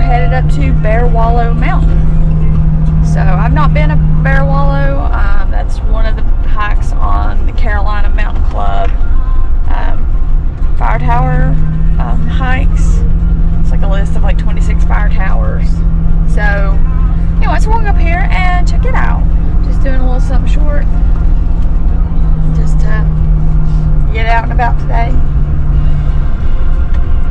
headed up to Bearwallow Mountain. So I've not been to Bearwallow. That's one of the hikes on the Carolina Mountain Club fire tower hikes. It's like a list of like 26 fire towers. So anyway, so we'll go up here and check it out. Just doing a little something short. Just to get out and about today.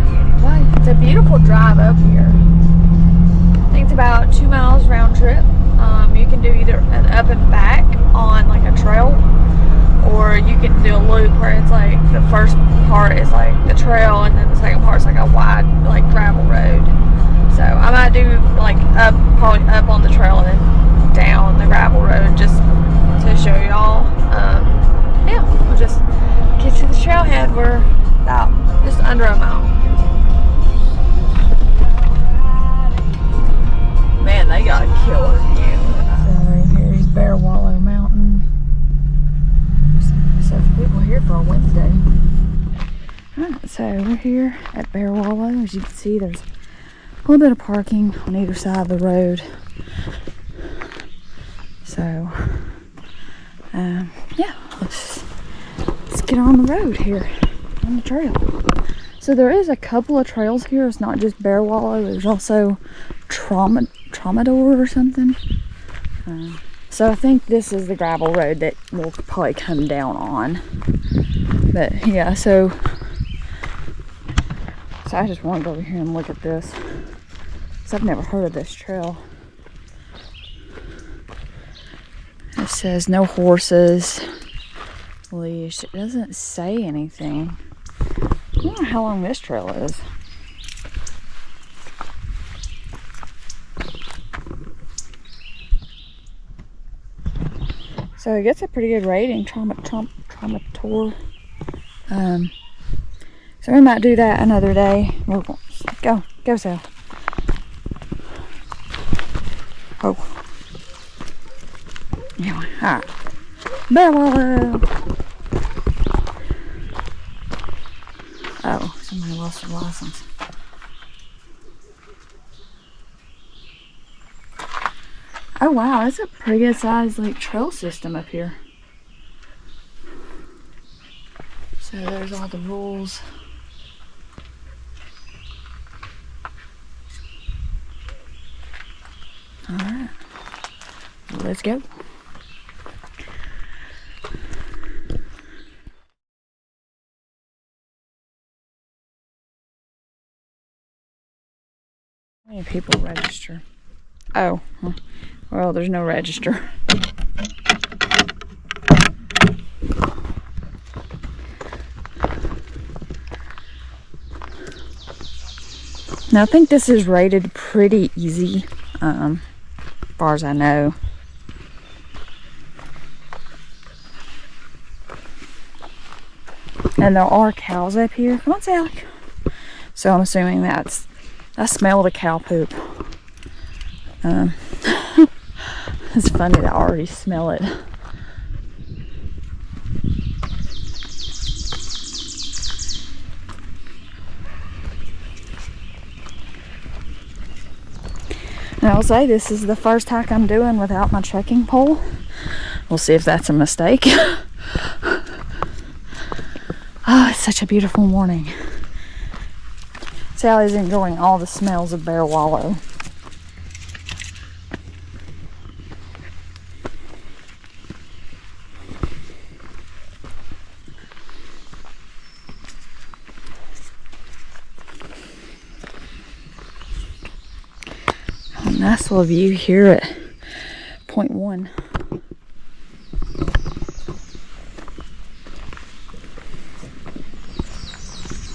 Anyway, it's a beautiful drive up here. I think it's about 2 miles round trip. You can do either an up and back on like a trail, or you can do a loop where it's like the first part is like the trail and then the second part is like a wide like gravel road. So I might do like up, probably up on the trail and then down the gravel road just to show y'all. Yeah, we'll just get to the trailhead. We're about just under a mile. Man, they got a killer view. So here's Bearwallow Mountain. So people here for a Wednesday. Alright, so we're here at Bearwallow. As you can see, there's a little bit of parking on either side of the road. So, yeah, let's get on the road here, on the trail. So there is a couple of trails here. It's not just Bearwallow. There's also Trough or something. So I think this is the gravel road that we'll probably come down on. But yeah, so I just want to go over here and look at this. So I've never heard of this trail. It says no horses, leash. It doesn't say anything. I don't know how long this trail is. So it gets a pretty good rating, Trough. So we might do that another day. We'll go, Sal. Oh. Anyway, alright. Bearwallow. Oh, somebody lost their license. Oh wow, it's a pretty good sized like trail system up here. So there's all the rules. Alright, let's go. How many people register? Oh, well, there's no register. Now, I think this is rated pretty easy, as far as I know. And there are cows up here. Come on, Sally. So I'm assuming I smell the cow poop. It's funny that I already smell it. And I'll say this is the first hike I'm doing without my trekking pole. We'll see if that's a mistake. Oh, it's such a beautiful morning. Sally's enjoying all the smells of Bearwallow. A nice little view here at point 1.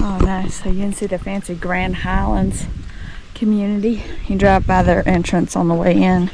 Oh, nice. So you can see the fancy Grand Highlands community. You drive by their entrance on the way in.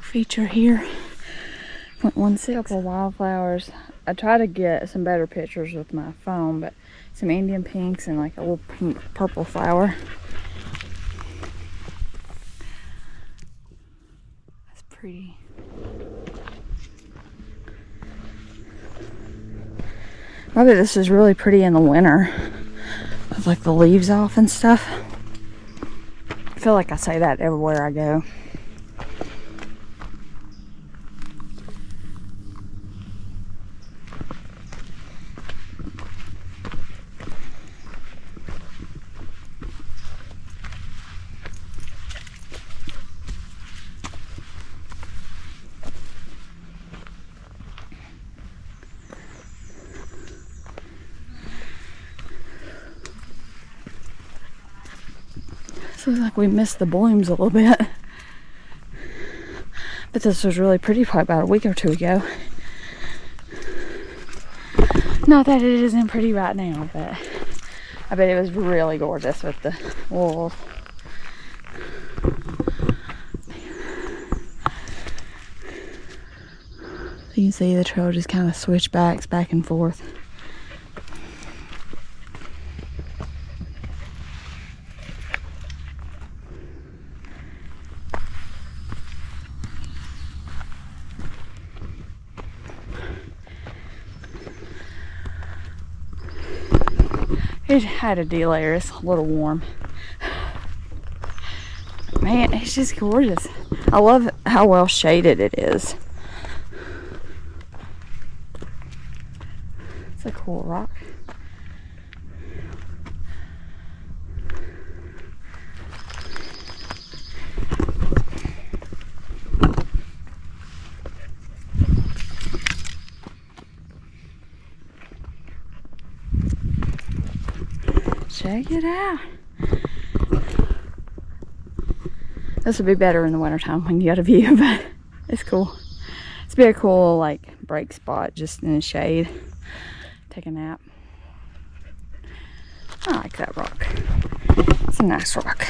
feature here. 0.16. Couple wildflowers. I try to get some better pictures with my phone, but some Indian pinks and like a little pink purple flower. That's pretty. Maybe this is really pretty in the winter with like the leaves off and stuff. I feel like I say that everywhere I go. Looks like we missed the blooms a little bit. But this was really pretty probably about a week or two ago. Not that it isn't pretty right now, but I bet it was really gorgeous with the wolves. So you can see the trail just kind of switchbacks back and forth. It had a delayer. It's a little warm. Man, it's just gorgeous. I love how well shaded it is. It's a cool rock. Check it out. This would be better in the wintertime when you got a view, but it's cool. It's be a cool like break spot just in the shade. Take a nap. I like that rock. It's a nice rock.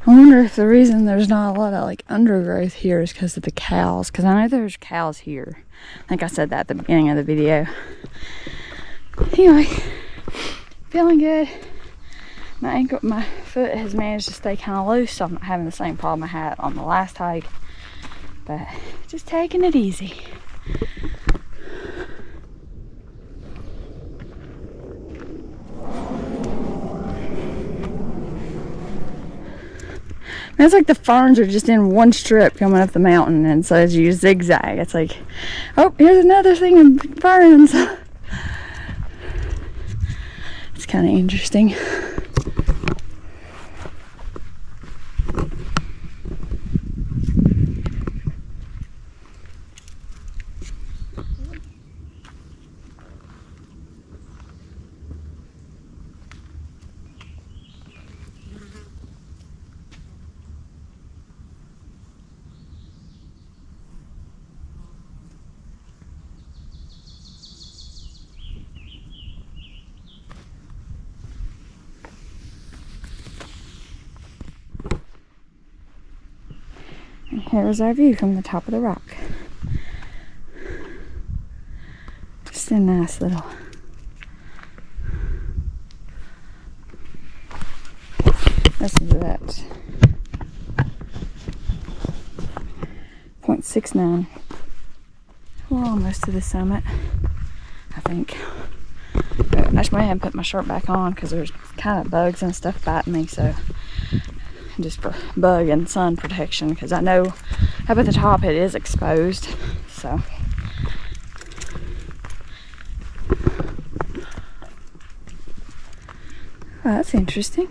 I wonder if the reason there's not a lot of like undergrowth here is because of the cows. Because I know there's cows here. I think I said that at the beginning of the video. Anyway, feeling good. My foot has managed to stay kind of loose, so I'm not having the same problem I had on the last hike. But just taking it easy. It's like the ferns are just in one strip coming up the mountain, and so as you zigzag, it's like, oh, here's another thing of ferns. It's kind of interesting. here's our view from the top of the rock. Just a nice little... Listen to that. 0.69. We're almost to the summit, I think. But I should go ahead and put my shirt back on because there's kind of bugs and stuff biting me, so just for bug and sun protection, because I know up at the top it is exposed, so. Well, that's interesting.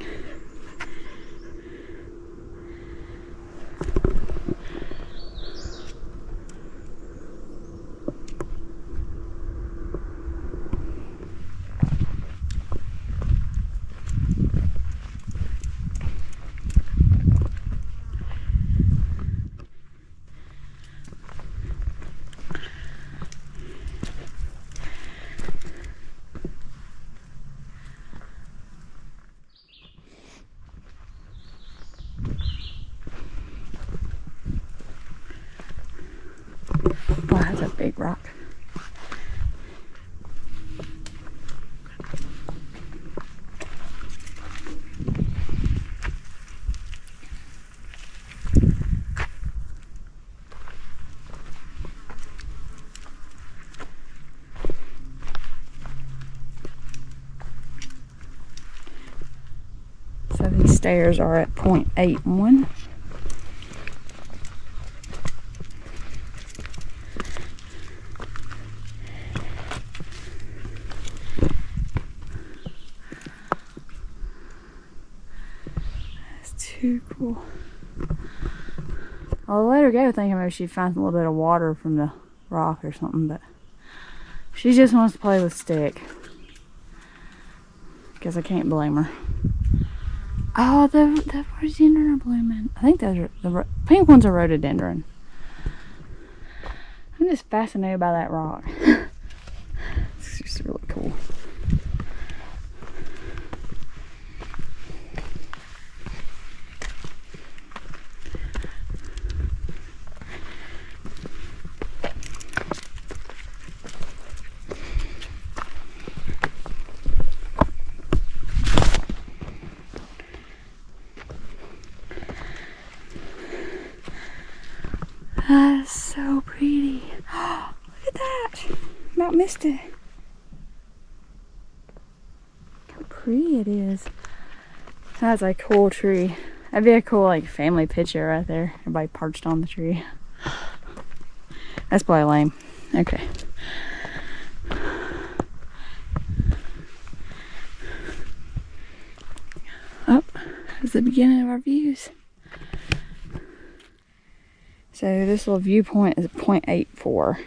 Wow, that's a big rock. So these stairs are at 0.81. Too cool. I'll let her go thinking maybe she'd find a little bit of water from the rock or something, but she just wants to play with stick. Because I can't blame her. Oh, the rhododendron are blooming. I think those are the pink ones are rhododendron. I'm just fascinated by that rock. It's just really cool. That's so pretty. Oh, look at that. About missed it. How pretty it is. That's a cool tree. That'd be a cool like family picture right there. Everybody perched on the tree. That's probably lame. Okay. Oh, that's the beginning of our views. So this little viewpoint is 0.84.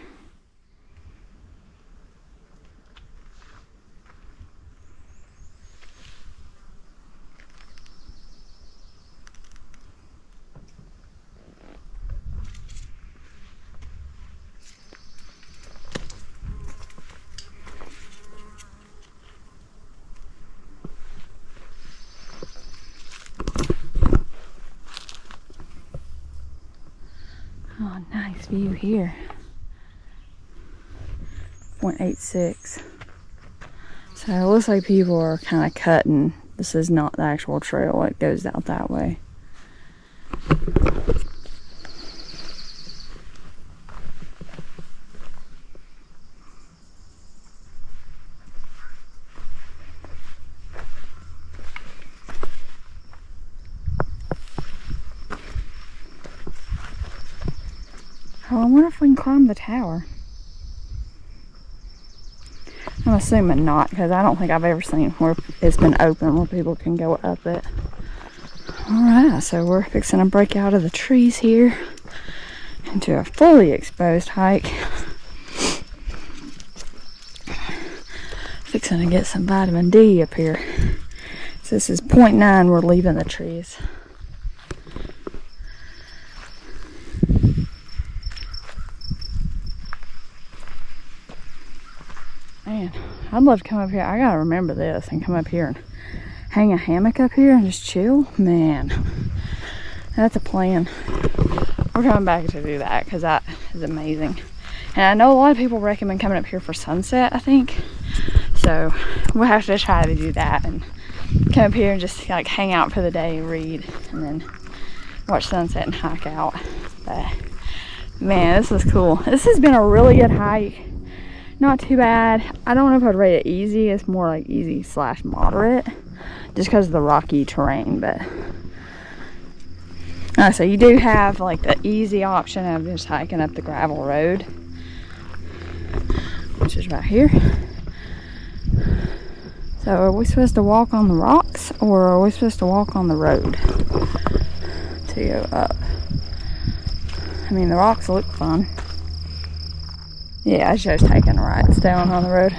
Oh, nice view here. 0.86. So it looks like people are kind of cutting. This is not the actual trail. It goes out that way. Oh, I wonder if we can climb the tower. I'm assuming not, because I don't think I've ever seen where it's been open where people can go up it. Alright, so we're fixing to break out of the trees here into a fully exposed hike. Fixing to get some vitamin D up here. So this is 0.9, we're leaving the trees. Man, I'd love to come up here. I gotta remember this and come up here and hang a hammock up here and just chill. Man, that's a plan. we're coming back to do that because that is amazing. And I know a lot of people recommend coming up here for sunset, I think. So we'll have to try to do that and come up here and just like hang out for the day, read, and then watch sunset and hike out. But man, this was cool. This has been a really good hike. Not too bad. I don't know if I'd rate it easy. It's more like easy / moderate, just because of the rocky terrain. But so you do have like the easy option of just hiking up the gravel road, which is right here. So are we supposed to walk on the rocks, or are we supposed to walk on the road to go up? I mean, the rocks look fun. Yeah, I chose taking rides down on the road.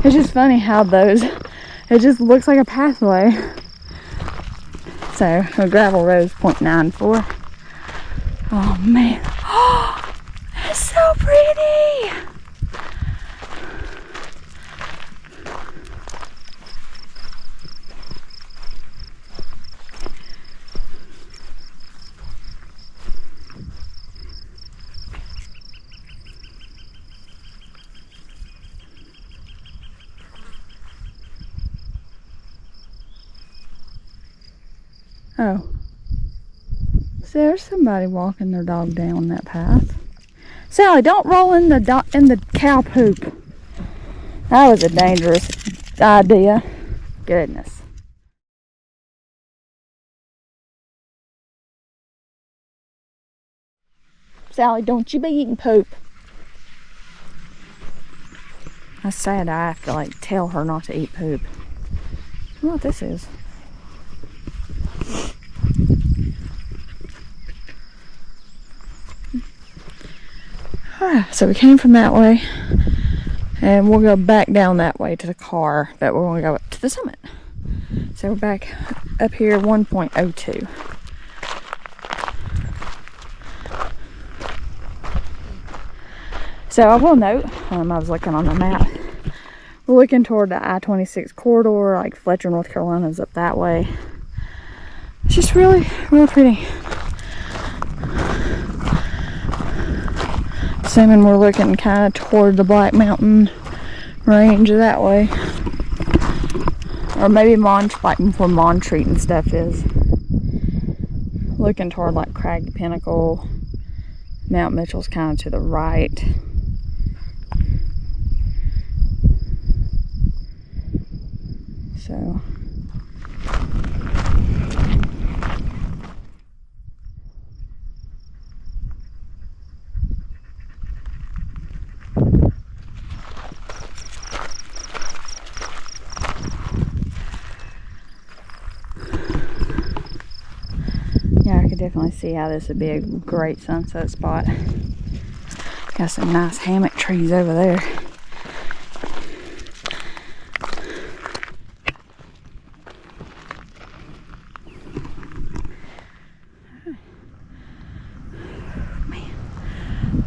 It's just funny how those, it just looks like a pathway. So a gravel road is 0.94. Oh man, oh, it's so pretty. Oh, so there's somebody walking their dog down that path. Sally, don't roll in the cow poop. That was a dangerous idea. Goodness. Sally, don't you be eating poop. That's sad. I have to like tell her not to eat poop. I don't know what this is. So we came from that way, and we'll go back down that way to the car, but we're going to go up to the summit. So we're back up here, 1.02. So I will note, I was looking on the map, we're looking toward the I-26 corridor, like Fletcher, North Carolina is up that way. It's just really, really pretty. Assuming we're looking kind of toward the Black Mountain range that way. Or maybe like where Montreat and stuff is. Looking toward like Crag Pinnacle. Mount Mitchell's kind of to the right. So yeah, I could definitely see how this would be a great sunset spot. Got some nice hammock trees over there.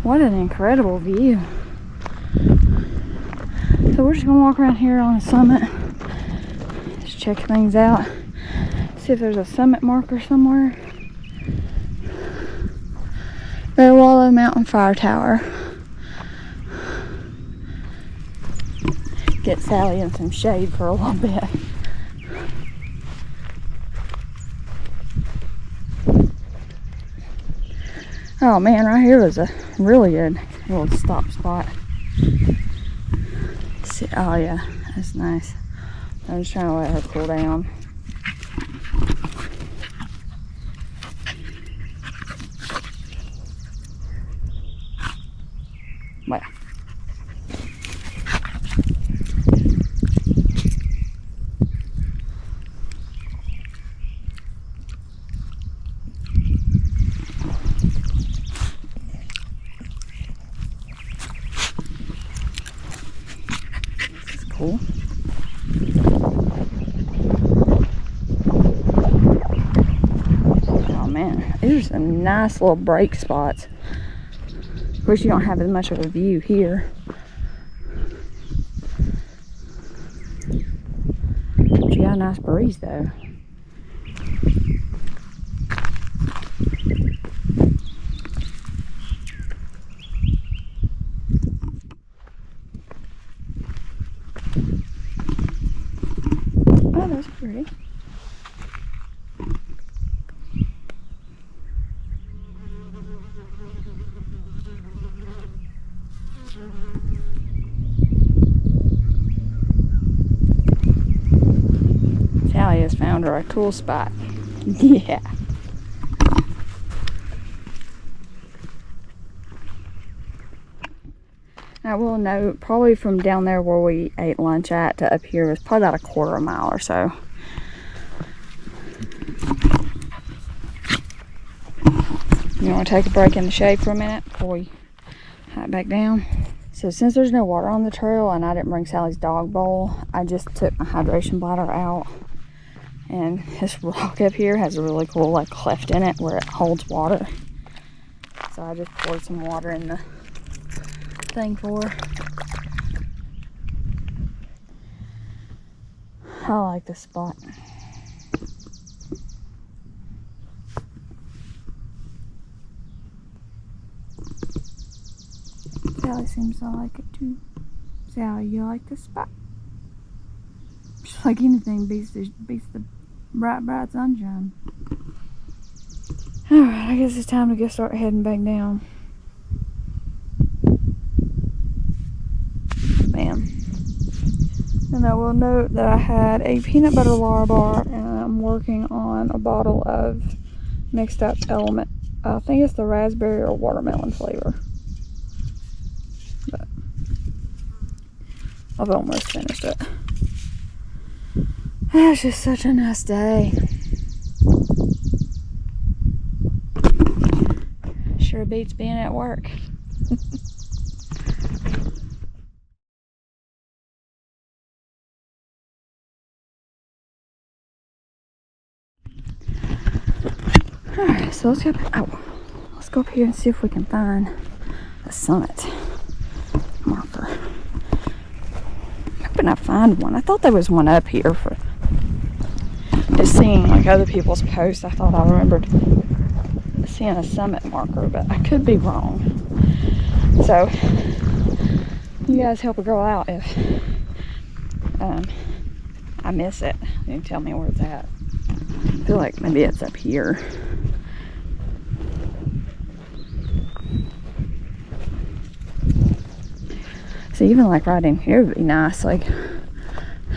What an incredible view. So we're just gonna walk around here on the summit. Just check things out. See if there's a summit marker somewhere. Bearwallow Mountain Fire Tower. Get Sally in some shade for a little bit. Oh man, right here was a really good little stop spot. See, oh yeah, that's nice. I'm just trying to let her cool down. Well. Cool. Oh man, these are some nice little break spots. Of course, you don't have as much of a view here. But you got a nice breeze though. Oh, those are pretty. Sally has found her a cool spot. Yeah. I will note, probably from down there where we ate lunch at to up here was probably about a quarter of a mile or so. You want to take a break in the shade for a minute before we hike back down? So since there's no water on the trail and I didn't bring Sally's dog bowl, I just took my hydration bladder out. And this rock up here has a really cool like cleft in it where it holds water. So I just poured some water in the thing for her. I like this spot. Sally seems to like it too. Sally, you like this spot? Just like anything beats the bright sunshine. Alright, I guess it's time to start heading back down. Man. And I will note that I had a peanut butter Larabar and I'm working on a bottle of mixed up element. I think it's the raspberry or watermelon flavor. But I've almost finished it. It's just such a nice day. Sure beats being at work. Alright, so let's go up here and see if we can find a summit marker. I'm hoping I find one. I thought there was one up here for just seeing like other people's posts. I thought I remembered seeing a summit marker, but I could be wrong. So you guys help a girl out if I miss it. You can tell me where it's at. I feel like maybe it's up here. So even like right in here would be nice, like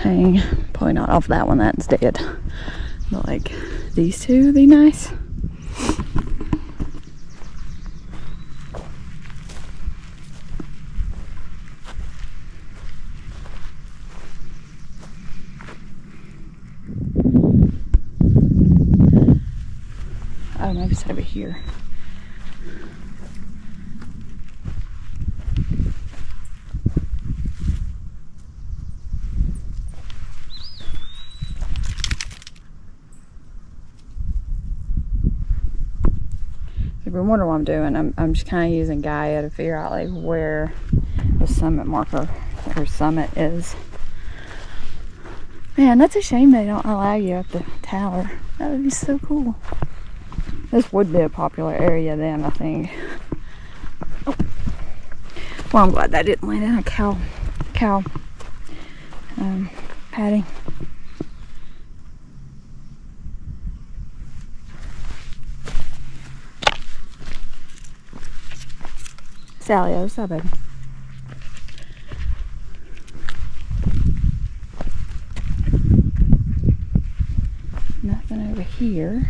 hang, probably not off that one, that's dead. But like these two would be nice. Oh, maybe it's over here. If you're wondering what I'm doing, I'm just kind of using Gaia to figure out like where the summit marker or summit is. Man, that's a shame they don't allow you up the tower. That would be so cool. This would be a popular area then, I think. Oh. Well, I'm glad that didn't land in a cow patty. Sally, what's up, baby? Nothing over here.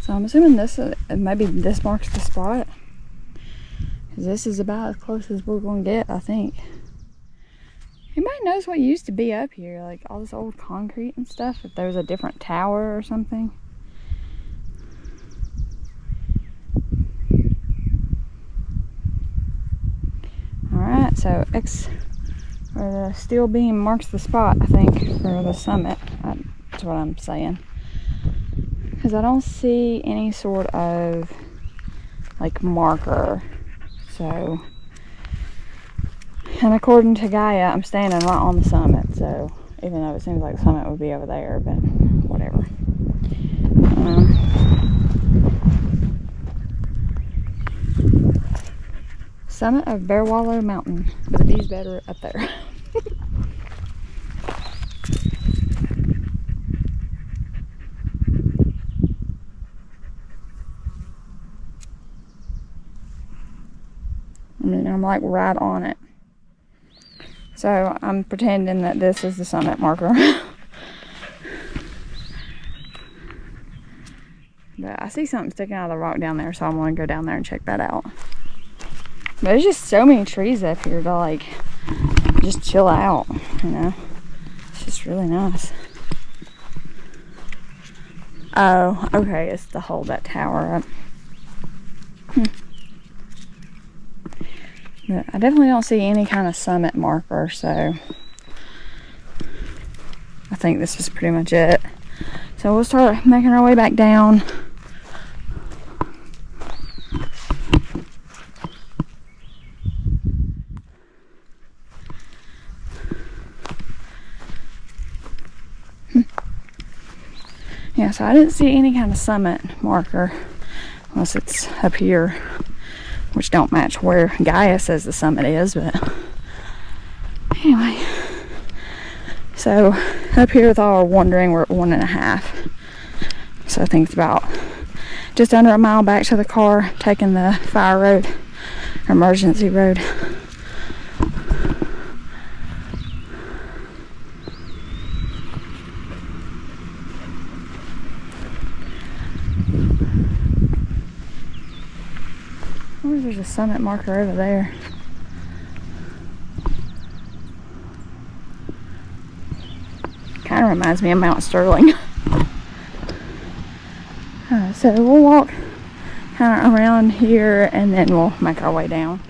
So I'm assuming this, maybe this marks the spot. Because this is about as close as we're going to get, I think. Anybody knows what used to be up here? Like all this old concrete and stuff? If there was a different tower or something? Alright, so X, or the steel beam marks the spot, I think, for the summit. That's what I'm saying. Because I don't see any sort of like marker. So, and according to Gaia, I'm standing right on the summit. So even though it seems like the summit would be over there, but whatever. Summit of Bearwallow Mountain, but the view's better up there. I mean, I'm like right on it. So I'm pretending that this is the summit marker. But I see something sticking out of the rock down there, so I want to go down there and check that out. But there's just so many trees up here to like just chill out, you know. It's just really nice. Oh, okay, it's to hold that tower up. But I definitely don't see any kind of summit marker, so I think this is pretty much it. So we'll start making our way back down. Yeah, so I didn't see any kind of summit marker unless it's up here, which don't match where Gaia says the summit is, but anyway. So up here with all our wandering, we're at 1.5. So I think it's about just under a mile back to the car, taking the fire road, emergency road. Oh, there's a summit marker over there. Kind of reminds me of Mount Sterling. So we'll walk kind of around here and then we'll make our way down.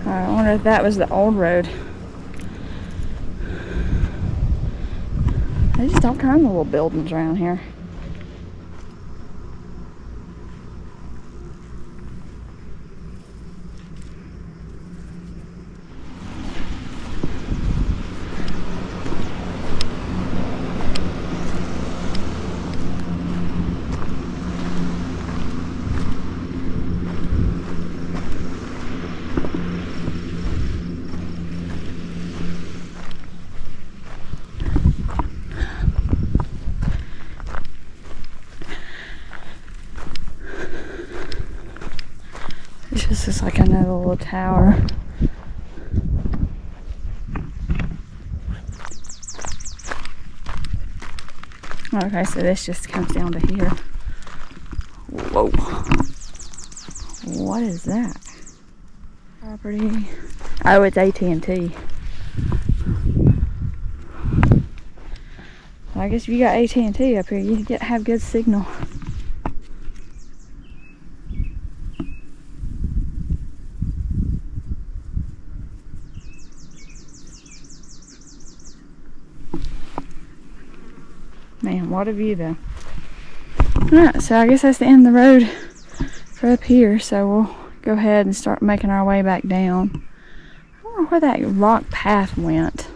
I wonder if that was the old road. There's just all kinds of little buildings around here. This is like another little tower. Okay, so this just comes down to here. Whoa. What is that? Property. Oh, it's AT&T. Well, I guess if you got AT&T up here, you have good signal. Man, what a view though. Alright, so I guess that's the end of the road for up here, so we'll go ahead and start making our way back down. I don't know where that rock path went.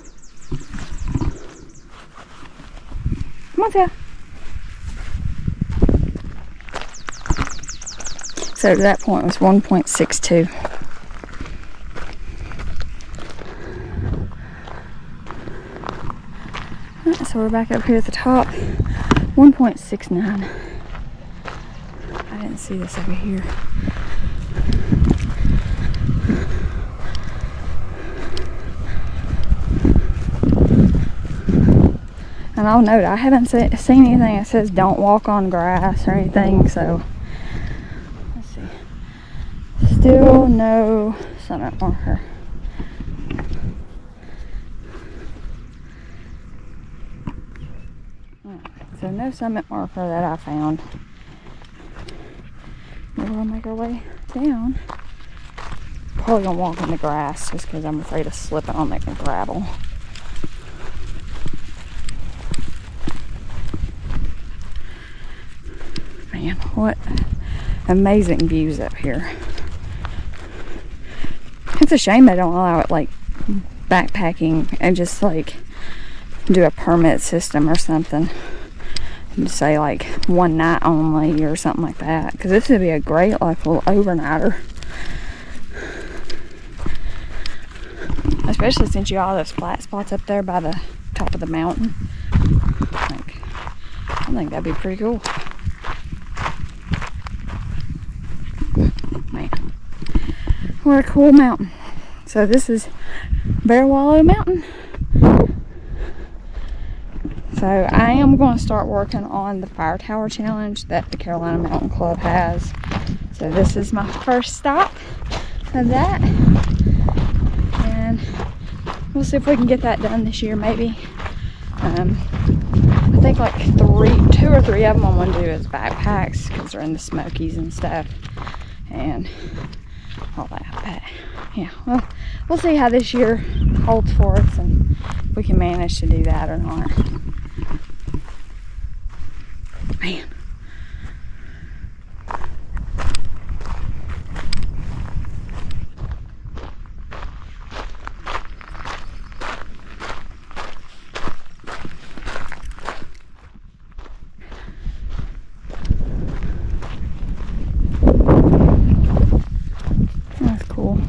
Come on, Tia. So that point was 1.62. So we're back up here at the top, 1.69. I didn't see this over here. And I'll note, I haven't seen anything that says don't walk on grass or anything, so let's see. Still no summit marker. So no summit marker that I found. We'll make our way down. Probably gonna walk in the grass just because I'm afraid of slipping on that gravel. Man, what amazing views up here. It's a shame they don't allow it like backpacking and just like do a permit system or something. And say like one night only or something like that. Because this would be a great like little overnighter. Especially since you got all those flat spots up there by the top of the mountain. I think that'd be pretty cool. Man, what a cool mountain. So this is Bearwallow Mountain. So I am going to start working on the fire tower challenge that the Carolina Mountain Club has. So this is my first stop of that. And we'll see if we can get that done this year maybe. I think like 2 or 3 of them I want to do as backpacks because they're in the Smokies and stuff. And all that. But yeah, well, we'll see how this year holds for us and if we can manage to do that or not. Man. That's cool.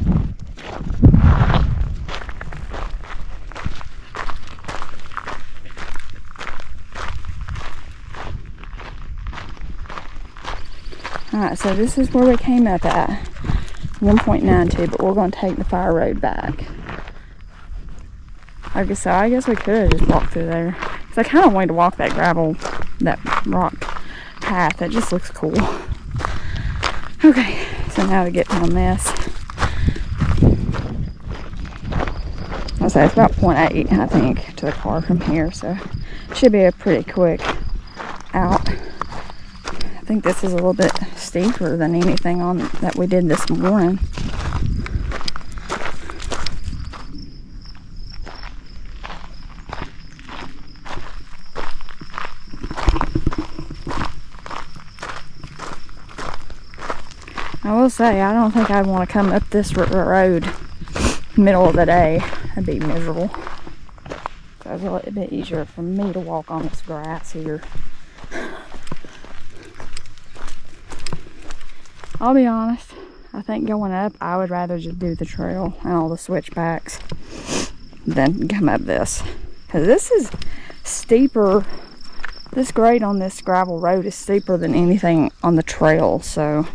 Alright, so this is where we came up at 1.92, but we're going to take the fire road back. I guess we could have just walked through there. Because I kind of wanted to walk that rock path. That just looks cool. Okay, so now to get down this. I'll say it's about 0.8, I think, to the car from here. So it should be a pretty quick out. I think this is a little bit steeper than anything on that we did this morning. I will say, I don't think I'd want to come up this road middle of the day. That'd be miserable. So it's a little bit easier for me to walk on this grass here. I'll be honest, I think going up, I would rather just do the trail and all the switchbacks than come up this. Because this is steeper, this grade on this gravel road is steeper than anything on the trail. So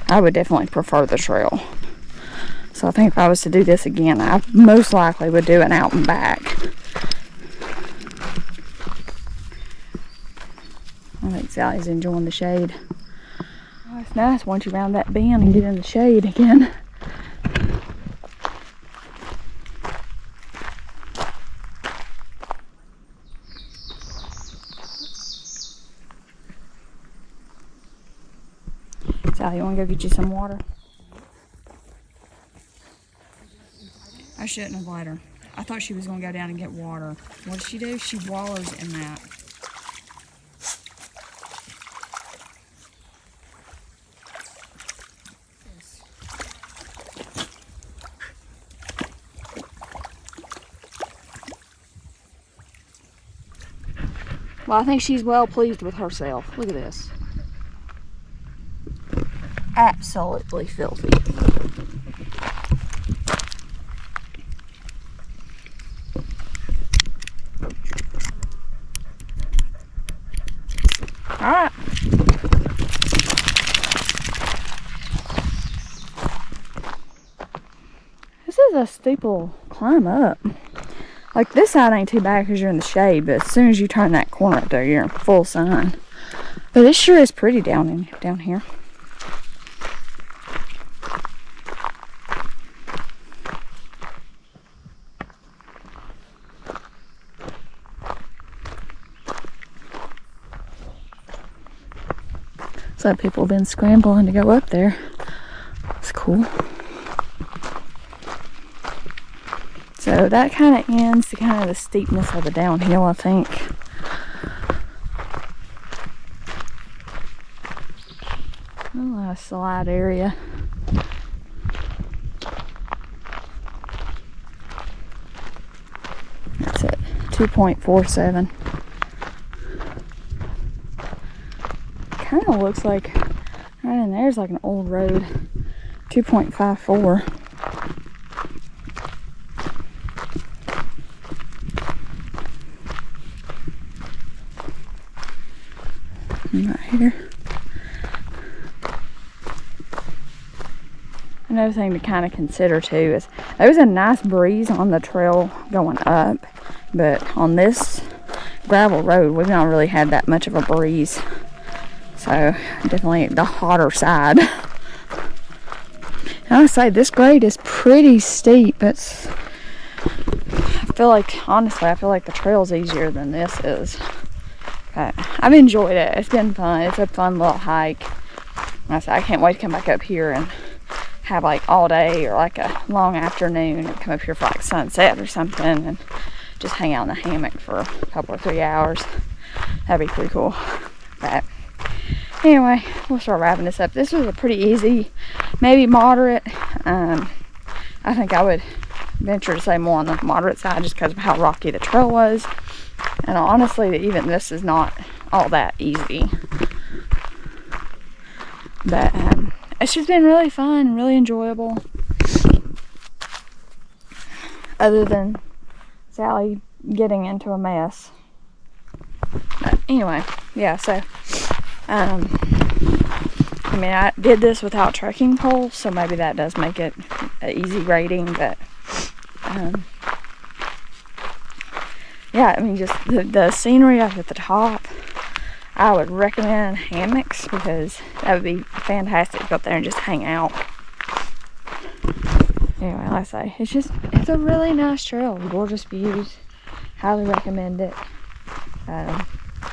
I would definitely prefer the trail. So I think if I was to do this again, I most likely would do an out and back. I think Sally's enjoying the shade. Oh, it's nice once you round that bend and get in the shade again. Sally, you want to go get you some water? I shouldn't have let her. I thought she was going to go down and get water. What does she do? She wallers in that. Well, I think she's well pleased with herself. Look at this. Absolutely filthy. All right. This is a steeple climb up. Like this side ain't too bad because you're in the shade, but as soon as you turn that corner up there, you're in full sun. But it sure is pretty down here. So people have been scrambling to go up there. cool. So that kind of ends the kind of the steepness of the downhill, I think. A little slide area. That's it, 2.47. Kind of looks like right in there's like an old road. 2.54. Right here. Another thing to kind of consider too is there was a nice breeze on the trail going up, but on this gravel road we've not really had that much of a breeze. So definitely the hotter side. And I would say this grade is pretty steep. I feel like, honestly, I feel like the trail's easier than this is. But I've enjoyed it. It's been fun. It's a fun little hike. I can't wait to come back up here and have like all day or like a long afternoon and come up here for like sunset or something and just hang out in the hammock for a couple or 3 hours. That'd be pretty cool. But anyway, we'll start wrapping this up. This was a pretty easy, maybe moderate. I think I would venture to say more on the moderate side just because of how rocky the trail was. And honestly, even this is not all that easy. But it's just been really fun, really enjoyable. Other than Sally getting into a mess. But anyway, yeah, so I mean, I did this without trekking poles, so maybe that does make it an easy rating, but yeah, I mean, just the scenery up at the top, I would recommend hammocks because that would be fantastic to go up there and just hang out. Anyway, like I say, it's a really nice trail, gorgeous views, highly recommend it.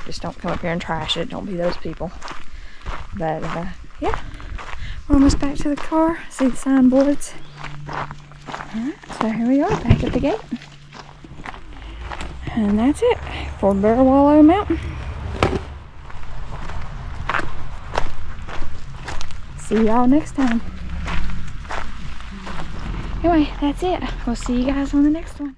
Just don't come up here and trash it, don't be those people. But yeah, we're almost back to the car. See the signboards. Alright, so here we are, back at the gate. And that's it for Bearwallow Mountain. See y'all next time. Anyway, that's it. We'll see you guys on the next one.